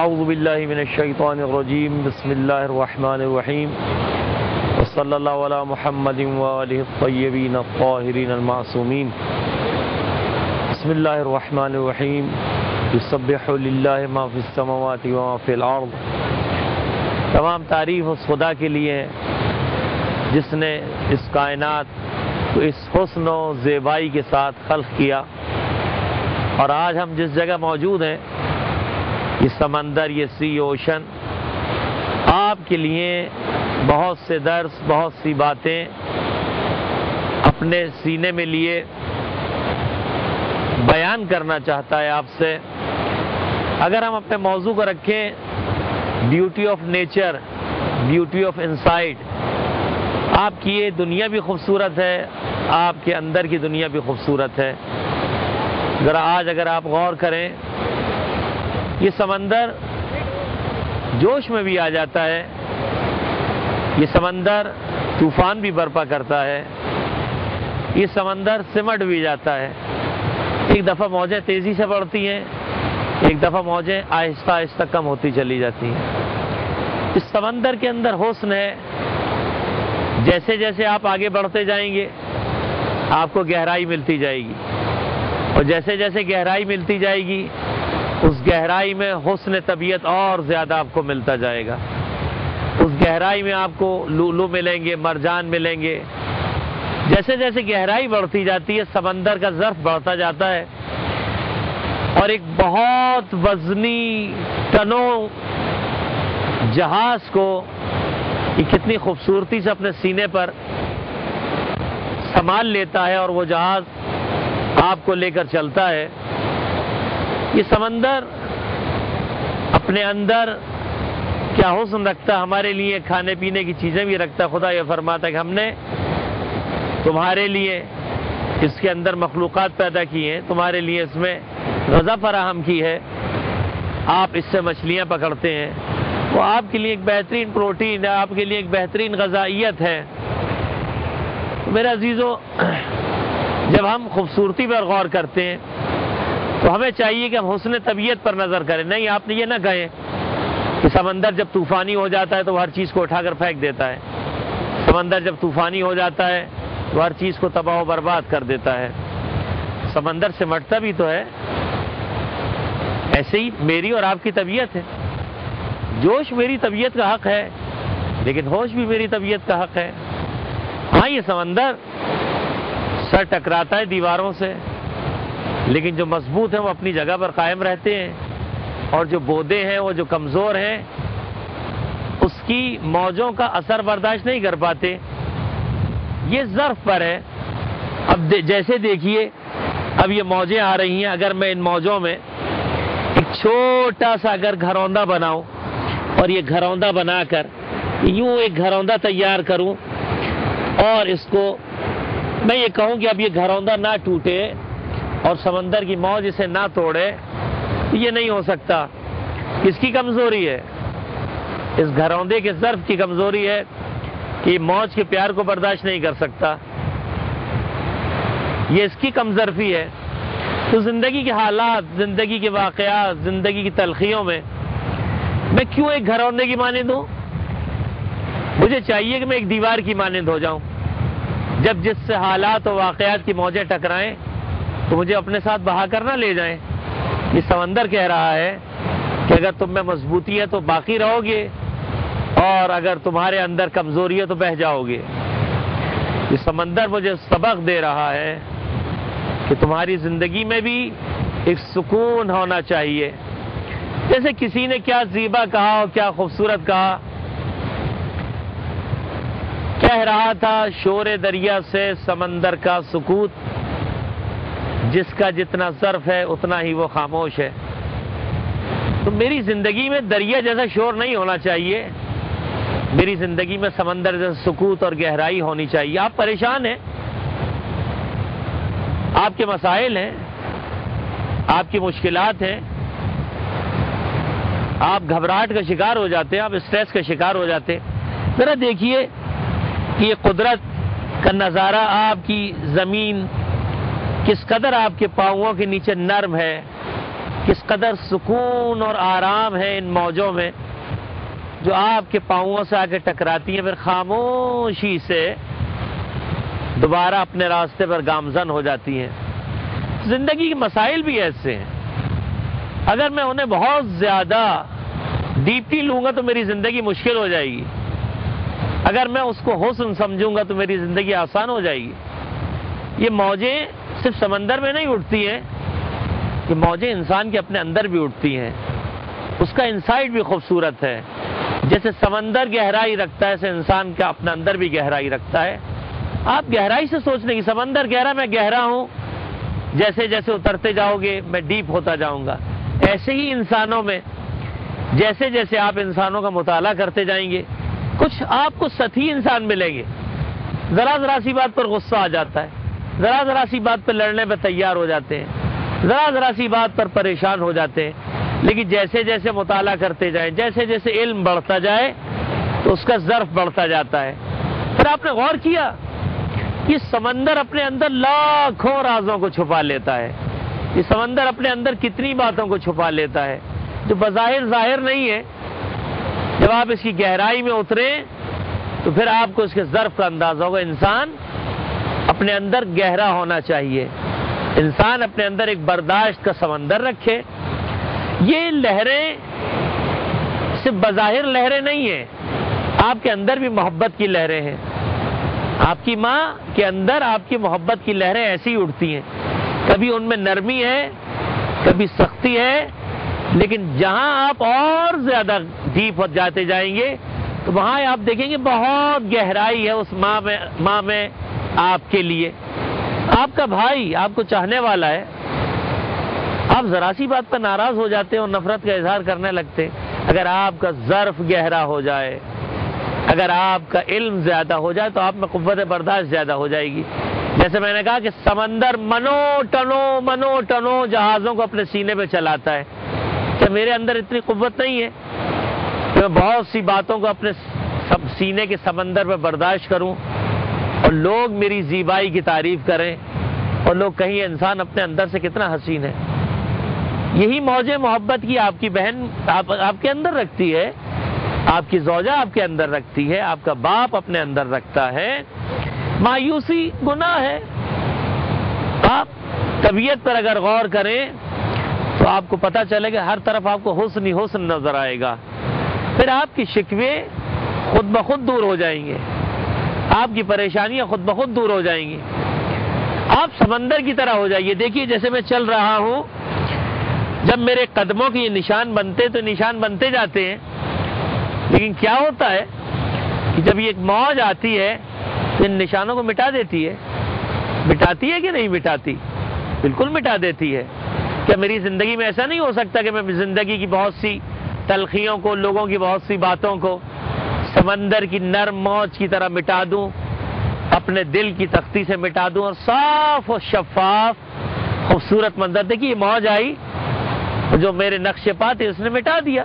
اعوذ باللہ من الشیطان الرجیم بسم اللہ الرحمن الرحیم وصلی اللہ علی محمد وآلہ الطیبین الطاہرین المعصومین بسم اللہ الرحمن الرحیم یسبح للہ ما فی السماوات وما فی الارض۔ تمام تعریف اس خدا کے لیے جس نے اس کائنات کو اس حسن و زیبائی کے ساتھ خلق کیا، اور آج ہم جس جگہ موجود ہیں، یہ سمندر، یہ سی اوشن، آپ کے لیے بہت سے درس، بہت سی باتیں اپنے سینے میں لیے بیان کرنا چاہتا ہے آپ سے۔ اگر ہم اپنے موضوع کو رکھیں beauty of nature, beauty of insight, آپ کی یہ دنیا بھی خوبصورت ہے، آپ کے اندر کی دنیا بھی خوبصورت ہے۔ ذرا آج اگر آپ غور کریں، یہ سمندر جوش میں بھی آ جاتا ہے، یہ سمندر طوفان بھی برپا کرتا ہے، یہ سمندر سمٹ بھی جاتا ہے۔ ایک دفعہ موجیں تیزی سے بڑھتی ہیں، ایک دفعہ موجیں آہستہ آہستہ کم ہوتی چلی جاتی ہیں۔ اس سمندر کے اندر حسن ہے۔ جیسے جیسے آپ آگے بڑھتے جائیں گے آپ کو گہرائی ملتی جائے گی، اور جیسے جیسے گہرائی ملتی جائے گی اس گہرائی میں حسن طبیعت اور زیادہ آپ کو ملتا جائے گا۔ اس گہرائی میں آپ کو لولو ملیں گے، مرجان ملیں گے۔ جیسے جیسے گہرائی بڑھتی جاتی ہے سمندر کا ظرف بڑھتا جاتا ہے، اور ایک بہت وزنی ٹنوں جہاز کو یہ کتنی خوبصورتی سے اپنے سینے پر سنبھال لیتا ہے، اور وہ جہاز آپ کو لے کر چلتا ہے۔ یہ سمندر اپنے اندر کیا حسن رکھتا ہے، ہمارے لیے کھانے پینے کی چیزیں بھی رکھتا ہے۔ خدا یہ فرماتا ہے کہ ہم نے تمہارے لیے اس کے اندر مخلوقات پیدا کی ہیں، تمہارے لیے اس میں غذا فراہم کی ہے، آپ اس سے مچھلیاں پکڑتے ہیں، وہ آپ کے لیے ایک بہترین پروٹین ہے، آپ کے لیے ایک بہترین غذائیت ہے۔ میرے عزیزو، جب ہم خوبصورتی پر غور کرتے ہیں تو ہمیں چاہیے کہ ہم حسن طبیعت پر نظر کریں۔ نہیں، آپ نے یہ نہ کہیں کہ سمندر جب طوفانی ہو جاتا ہے تو وہ ہر چیز کو اٹھا کر پھینک دیتا ہے، سمندر جب طوفانی ہو جاتا ہے تو ہر چیز کو تباہ و برباد کر دیتا ہے۔ سمندر سمٹتا بھی تو ہے، ایسے ہی میری اور آپ کی طبیعت ہے۔ جوش میری طبیعت کا حق ہے، لیکن ہوش بھی میری طبیعت کا حق ہے۔ ہاں، یہ سمندر سر ٹکراتا ہے دیواروں سے، لیکن جو مضبوط ہیں وہ اپنی جگہ پر قائم رہتے ہیں، اور جو بودے ہیں، وہ جو کمزور ہیں، اس کی موجوں کا اثر برداشت نہیں کر پاتے۔ یہ ظرف پر ہے۔ اب جیسے دیکھیے، اب یہ موجیں آ رہی ہیں، اگر میں ان موجوں میں ایک چھوٹا سا اگر گھروندہ بناؤں، اور یہ گھروندہ بنا کر یوں ایک گھروندہ تیار کروں، اور اس کو میں یہ کہوں کہ اب یہ گھروندہ نہ ٹوٹے اور سمندر کی موج اسے نہ توڑے، یہ نہیں ہو سکتا۔ کس کی کمزوری ہے؟ اس گھروندے کے ظرف کی کمزوری ہے کہ یہ موج کے پیار کو برداشت نہیں کر سکتا، یہ اس کی کمظرفی ہے۔ تو زندگی کے حالات، زندگی کے واقعات، زندگی کی تلخیوں میں میں کیوں ایک گھروندے کی مانند ہوں؟ مجھے چاہیے کہ میں ایک دیوار کی مانند ہو جاؤں۔ جب جس سے حالات و واقعات کی موجیں ٹکرائیں تو مجھے اپنے ساتھ بہا کر نہ لے جائیں۔ یہ سمندر کہہ رہا ہے کہ اگر تم میں مضبوطی ہے تو باقی رہو گے، اور اگر تمہارے اندر کمزوری ہے تو بہہ جاؤ گے۔ یہ سمندر مجھے سبق دے رہا ہے کہ تمہاری زندگی میں بھی ایک سکون ہونا چاہیے۔ جیسے کسی نے کیا زیبا کہا اور کیا خوبصورت کہا، کہہ رہا تھا شور دریا سے سمندر کا سکوت، جس کا جتنا ظرف ہے اتنا ہی وہ خاموش ہے۔ تو میری زندگی میں دریا جیسا شور نہیں ہونا چاہیے، میری زندگی میں سمندر جیسا سکوت اور گہرائی ہونی چاہیے۔ آپ پریشان ہیں، آپ کے مسائل ہیں، آپ کی مشکلات ہیں، آپ گھبراہٹ کا شکار ہو جاتے ہیں، آپ اسٹریس کا شکار ہو جاتے ہیں۔ ذرا دیکھیے کہ یہ قدرت کا نظارہ، آپ کی زمین کس قدر آپ کے پاؤں کے نیچے نرم ہے، کس قدر سکون اور آرام ہے ان موجوں میں جو آپ کے پاؤں سے آ کے ٹکراتی ہیں، پھر خاموشی سے دوبارہ اپنے راستے پر گامزن ہو جاتی ہیں۔ زندگی کے مسائل بھی ایسے ہیں، اگر میں انہیں بہت زیادہ ڈیپلی لوں گا تو میری زندگی مشکل ہو جائے گی، اگر میں اس کو حسن سمجھوں گا تو میری زندگی آسان ہو جائے گی۔ یہ موجیں صرف سمندر میں نہیں اٹھتی ہیں، یہ موجیں انسان کے اپنے اندر بھی اٹھتی ہیں، اس کا انسائٹ بھی خوبصورت ہے۔ جیسے سمندر گہرائی رکھتا ہے ایسے انسان کا اپنے اندر بھی گہرائی رکھتا ہے۔ آپ گہرائی سے سوچنے کی، سمندر گہرا، میں گہرا ہوں، جیسے جیسے اترتے جاؤ گے میں ڈیپ ہوتا جاؤں گا۔ ایسے ہی انسانوں میں جیسے جیسے آپ انسانوں کا مطالعہ کرتے جائیں گے کچھ آپ کو سطحی انسان ملیں گے، ذرا ذرا سی بات پر غصہ آ جاتا ہے، ذرا ذرا سی بات پر لڑنے پہ تیار ہو جاتے ہیں، ذرا ذرا سی بات پر پریشان ہو جاتے ہیں، لیکن جیسے جیسے مطالعہ کرتے جائیں، جیسے جیسے علم بڑھتا جائے تو اس کا ظرف بڑھتا جاتا ہے۔ پھر آپ نے غور کیا یہ سمندر اپنے اندر لاکھوں رازوں کو چھپا لیتا ہے، یہ سمندر اپنے اندر کتنی باتوں کو چھپا لیتا ہے جو بظاہر ظاہر نہیں ہے۔ جب آپ اس کی گہرائی میں اتریں تو پھر آپ کو اس کے ظرف کا اندازہ ہوگا۔ انسان اپنے اندر گہرا ہونا چاہیے، انسان اپنے اندر ایک برداشت کا سمندر رکھے۔ یہ لہریں صرف بظاہر لہریں نہیں ہیں، آپ کے اندر بھی محبت کی لہریں ہیں۔ آپ کی ماں کے اندر آپ کی محبت کی لہریں ایسی ہی اٹھتی ہیں، کبھی ان میں نرمی ہے، کبھی سختی ہے، لیکن جہاں آپ اور زیادہ ڈیپ ہو جاتے جائیں گے تو وہاں آپ دیکھیں گے بہت گہرائی ہے اس ماں میں آپ کے لیے۔ آپ کا بھائی آپ کو چاہنے والا ہے، آپ ذرا سی بات پر ناراض ہو جاتے ہیں اور نفرت کا اظہار کرنے لگتے ہیں۔ اگر آپ کا ظرف گہرا ہو جائے، اگر آپ کا علم زیادہ ہو جائے تو آپ میں قوت برداشت زیادہ ہو جائے گی۔ جیسے میں نے کہا کہ سمندر منو ٹنوں جہازوں کو اپنے سینے پہ چلاتا ہے، کہ میرے اندر اتنی قوت نہیں ہے کہ میں بہت سی باتوں کو اپنے سینے کے سمندر پہ برداشت کروں اور لوگ میری زیبائی کی تعریف کریں اور لوگ کہیں انسان اپنے اندر سے کتنا حسین ہے۔ یہی موجیں محبت کی آپ کی بہن آپ کے اندر رکھتی ہے، آپ کی زوجہ آپ کے اندر رکھتی ہے، آپ کا باپ اپنے اندر رکھتا ہے۔ مایوسی گناہ ہے، آپ طبیعت پر اگر غور کریں تو آپ کو پتہ چلے گا ہر طرف آپ کو حسن ہی حسن نظر آئے گا، پھر آپ کی شکوے خود بخود دور ہو جائیں گے، آپ کی پریشانیاں خود بخود دور ہو جائیں گی، آپ سمندر کی طرح ہو جائیے۔ دیکھیے جیسے میں چل رہا ہوں، جب میرے قدموں کے یہ نشان بنتے تو نشان بنتے جاتے ہیں، لیکن کیا ہوتا ہے کہ جب یہ ایک موج آتی ہے تو ان نشانوں کو مٹا دیتی ہے۔ مٹاتی ہے کہ نہیں مٹاتی؟ بالکل مٹا دیتی ہے۔ کیا میری زندگی میں ایسا نہیں ہو سکتا کہ میں زندگی کی بہت سی تلخیوں کو، لوگوں کی بہت سی باتوں کو سمندر کی نرم موج کی طرح مٹا دوں، اپنے دل کی تختی سے مٹا دوں اور صاف و شفاف خوبصورت منظر؟ دیکھیے یہ موج آئی، جو میرے نقش پا تھے اس نے مٹا دیا،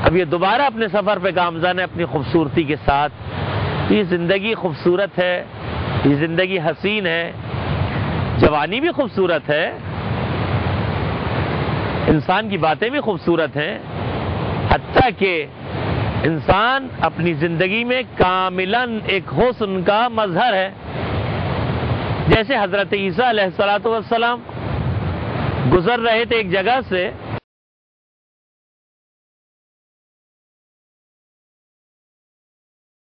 اب یہ دوبارہ اپنے سفر پہ گامزن ہے اپنی خوبصورتی کے ساتھ۔ یہ زندگی خوبصورت ہے، یہ زندگی حسین ہے، جوانی بھی خوبصورت ہے، انسان کی باتیں بھی خوبصورت ہیں، حتیٰ کہ انسان اپنی زندگی میں کاملاً ایک حسن کا مظہر ہے۔ جیسے حضرت عیسیٰ علیہ السلام گزر رہے تھے ایک جگہ سے،